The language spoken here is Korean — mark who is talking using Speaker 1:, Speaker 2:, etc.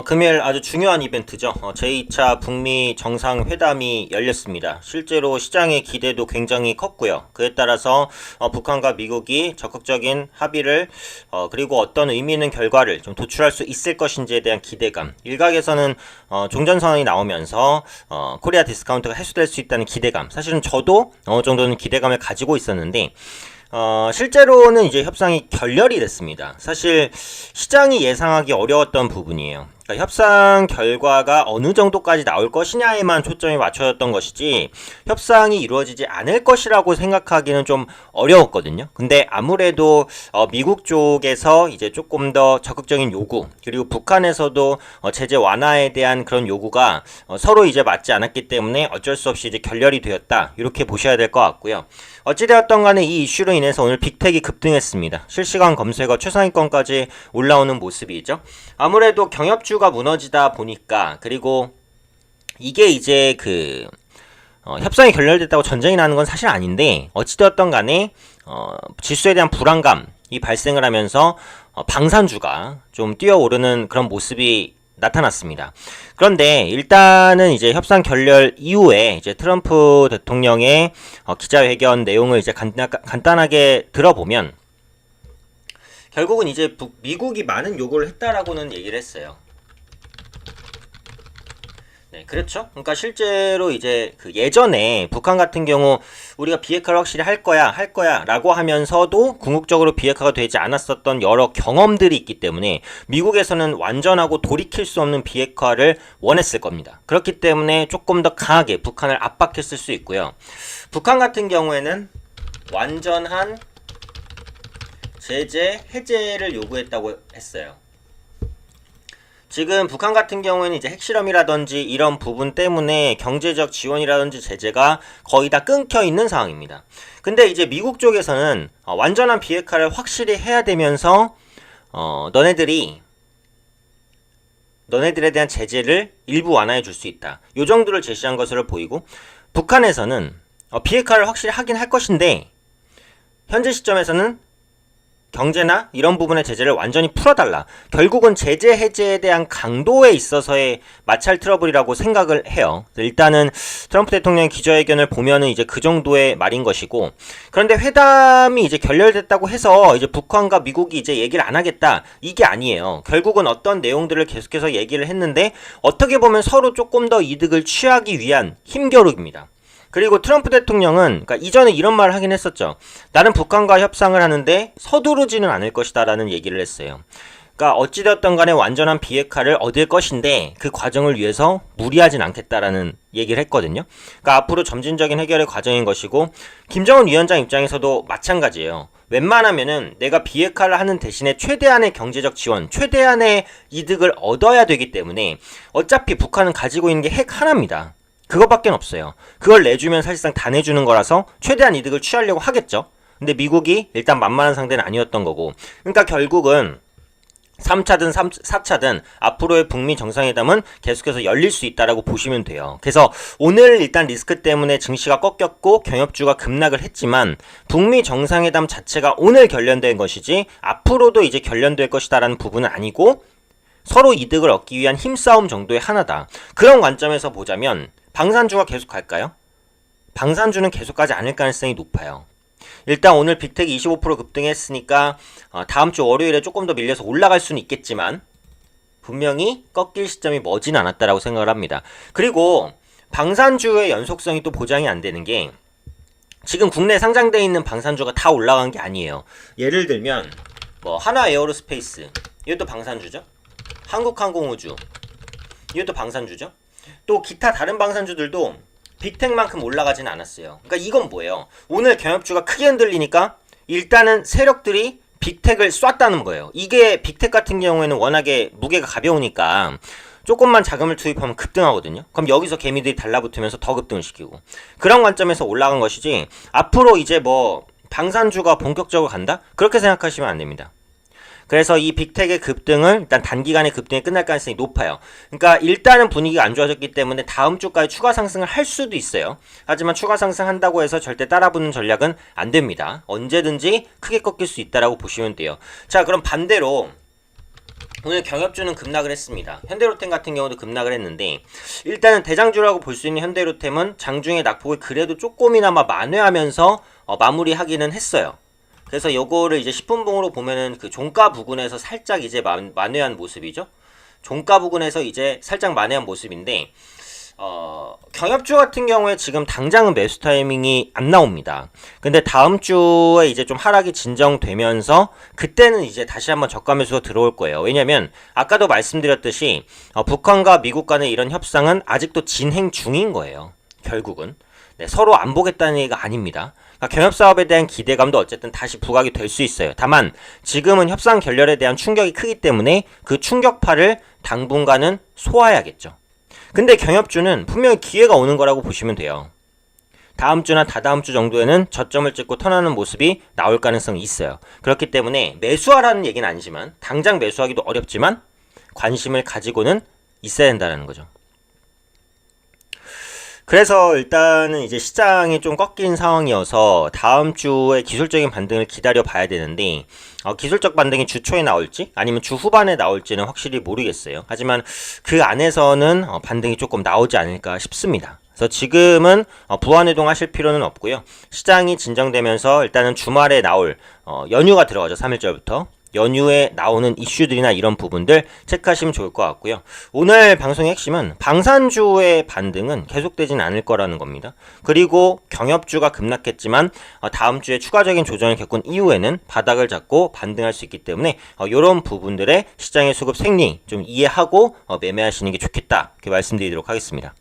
Speaker 1: 금일 아주 중요한 이벤트죠. 제2차 북미 정상회담이 열렸습니다. 실제로 시장의 기대도 굉장히 컸고요. 그에 따라서 북한과 미국이 적극적인 합의를 그리고 어떤 의미 있는 결과를 좀 도출할 수 있을 것인지에 대한 기대감. 일각에서는 종전선언이 나오면서 코리아 디스카운트가 해소될 수 있다는 기대감. 사실은 저도 어느 정도는 기대감을 가지고 있었는데 실제로는 이제 협상이 결렬이 됐습니다. 사실 시장이 예상하기 어려웠던 부분이에요. 그러니까 협상 결과가 어느 정도까지 나올 것이냐에만 초점이 맞춰졌던 것이지 협상이 이루어지지 않을 것이라고 생각하기는 좀 어려웠거든요. 근데 아무래도 미국 쪽에서 이제 조금 더 적극적인 요구, 그리고 북한에서도 제재 완화에 대한 그런 요구가 서로 이제 맞지 않았기 때문에 어쩔 수 없이 이제 결렬이 되었다, 이렇게 보셔야 될 것 같고요. 어찌되었던 간에 이 이슈로 인해서 오늘 빅텍이 급등했습니다. 실시간 검색어 최상위권까지 올라오는 모습이죠. 아무래도 경협주가 무너지다 보니까, 그리고 이게 이제 협상이 결렬됐다고 전쟁이 나는 건 사실 아닌데, 어찌되었던 간에 지수에 대한 불안감이 발생을 하면서 방산주가 좀 뛰어오르는 그런 모습이 나타났습니다. 그런데 일단은 이제 협상 결렬 이후에 이제 트럼프 대통령의 기자회견 내용을 이제 간단하게 들어보면, 결국은 이제 미국이 많은 요구를 했다라고는 얘기를 했어요. 네, 그렇죠. 그러니까 실제로 이제 예전에 북한 같은 경우 우리가 비핵화를 확실히 할 거야 라고 하면서도 궁극적으로 비핵화가 되지 않았었던 여러 경험들이 있기 때문에 미국에서는 완전하고 돌이킬 수 없는 비핵화를 원했을 겁니다. 그렇기 때문에 조금 더 강하게 북한을 압박했을 수 있고요. 북한 같은 경우에는 완전한 제재 해제를 요구했다고 했어요. 지금 북한 같은 경우에는 이제 핵실험이라든지 이런 부분 때문에 경제적 지원이라든지 제재가 거의 다 끊겨 있는 상황입니다. 근데 이제 미국 쪽에서는 완전한 비핵화를 확실히 해야 되면서 너네들에 대한 제재를 일부 완화해 줄 수 있다, 요 정도를 제시한 것으로 보이고, 북한에서는 비핵화를 확실히 하긴 할 것인데 현재 시점에서는 경제나 이런 부분의 제재를 완전히 풀어달라, 결국은 제재 해제에 대한 강도에 있어서의 마찰 트러블이라고 생각을 해요. 일단은 트럼프 대통령의 기자회견을 보면은 이제 그 정도의 말인 것이고, 그런데 회담이 이제 결렬됐다고 해서 이제 북한과 미국이 이제 얘기를 안 하겠다, 이게 아니에요. 결국은 어떤 내용들을 계속해서 얘기를 했는데 어떻게 보면 서로 조금 더 이득을 취하기 위한 힘겨루기입니다. 그리고 트럼프 대통령은 이전에 이런 말을 하긴 했었죠. 나는 북한과 협상을 하는데 서두르지는 않을 것이다 라는 얘기를 했어요. 어찌되었던 간에 완전한 비핵화를 얻을 것인데 그 과정을 위해서 무리하진 않겠다라는 얘기를 했거든요. 앞으로 점진적인 해결의 과정인 것이고, 김정은 위원장 입장에서도 마찬가지예요. 웬만하면은 내가 비핵화를 하는 대신에 최대한의 경제적 지원, 최대한의 이득을 얻어야 되기 때문에 어차피 북한은 가지고 있는 게 핵 하나입니다. 그것밖에 없어요. 그걸 내주면 사실상 다 내주는 거라서 최대한 이득을 취하려고 하겠죠. 근데 미국이 일단 만만한 상대는 아니었던 거고, 그러니까 결국은 3차든 4차든 앞으로의 북미 정상회담은 계속해서 열릴 수 있다라고 보시면 돼요. 그래서 오늘 일단 리스크 때문에 증시가 꺾였고 경협주가 급락을 했지만 북미 정상회담 자체가 오늘 결련된 것이지 앞으로도 이제 결련될 것이다라는 부분은 아니고, 서로 이득을 얻기 위한 힘싸움 정도의 하나다. 그런 관점에서 보자면 방산주가 계속 갈까요? 방산주는 계속 가지 않을 가능성이 높아요. 일단 오늘 빅텍이 25% 급등했으니까 다음주 월요일에 조금 더 밀려서 올라갈 수는 있겠지만 분명히 꺾일 시점이 머진 않았다라고 생각을 합니다. 그리고 방산주의 연속성이 또 보장이 안 되는 게, 지금 국내에 상장되어 있는 방산주가 다 올라간 게 아니에요. 예를 들면 하나 에어로스페이스, 이것도 방산주죠. 한국항공우주, 이것도 방산주죠. 또 기타 다른 방산주들도 빅텍만큼 올라가진 않았어요. 그러니까 이건 뭐예요? 오늘 경협주가 크게 흔들리니까 일단은 세력들이 빅텍을 쐈다는 거예요. 이게 빅텍 같은 경우에는 워낙에 무게가 가벼우니까 조금만 자금을 투입하면 급등하거든요. 그럼 여기서 개미들이 달라붙으면서 더 급등을 시키고, 그런 관점에서 올라간 것이지 앞으로 이제 방산주가 본격적으로 간다? 그렇게 생각하시면 안 됩니다. 그래서 이 빅텍의 급등을 일단 단기간에 급등이 끝날 가능성이 높아요. 그러니까 일단은 분위기가 안 좋아졌기 때문에 다음 주까지 추가 상승을 할 수도 있어요. 하지만 추가 상승한다고 해서 절대 따라붙는 전략은 안 됩니다. 언제든지 크게 꺾일 수 있다라고 보시면 돼요. 자, 그럼 반대로 오늘 경협주는 급락을 했습니다. 현대로템 같은 경우도 급락을 했는데 일단은 대장주라고 볼 수 있는 현대로템은 장중에 낙폭을 그래도 조금이나마 만회하면서 마무리하기는 했어요. 그래서 요거를 이제 10분봉으로 보면은 그 종가 부근에서 살짝 이제 만회한 모습이죠. 종가 부근에서 이제 살짝 만회한 모습인데 경협주 같은 경우에 지금 당장은 매수 타이밍이 안 나옵니다. 근데 다음 주에 이제 좀 하락이 진정되면서 그때는 이제 다시 한번 저가 매수가 들어올 거예요. 왜냐면 아까도 말씀드렸듯이 북한과 미국 간의 이런 협상은 아직도 진행 중인 거예요. 결국은 서로 안 보겠다는 얘기가 아닙니다. 그러니까 경협사업에 대한 기대감도 어쨌든 다시 부각이 될 수 있어요. 다만 지금은 협상 결렬에 대한 충격이 크기 때문에 그 충격파를 당분간은 소화해야겠죠. 근데 경협주는 분명히 기회가 오는 거라고 보시면 돼요. 다음 주나 다다음 주 정도에는 저점을 찍고 턴하는 모습이 나올 가능성이 있어요. 그렇기 때문에 매수하라는 얘기는 아니지만 당장 매수하기도 어렵지만 관심을 가지고는 있어야 된다는 거죠. 그래서 일단은 이제 시장이 좀 꺾인 상황이어서 다음 주에 기술적인 반등을 기다려 봐야 되는데 기술적 반등이 주 초에 나올지 아니면 주 후반에 나올지는 확실히 모르겠어요. 하지만 그 안에서는 반등이 조금 나오지 않을까 싶습니다. 그래서 지금은 부안해동 하실 필요는 없고요. 시장이 진정되면서 일단은 주말에 나올 연휴가 들어가죠. 3일절부터. 연휴에 나오는 이슈들이나 이런 부분들 체크하시면 좋을 것 같고요. 오늘 방송의 핵심은 방산주의 반등은 계속되진 않을 거라는 겁니다. 그리고 경협주가 급락했지만 다음 주에 추가적인 조정을 겪은 이후에는 바닥을 잡고 반등할 수 있기 때문에 이런 부분들의 시장의 수급 생리 좀 이해하고 매매하시는 게 좋겠다 이렇게 말씀드리도록 하겠습니다.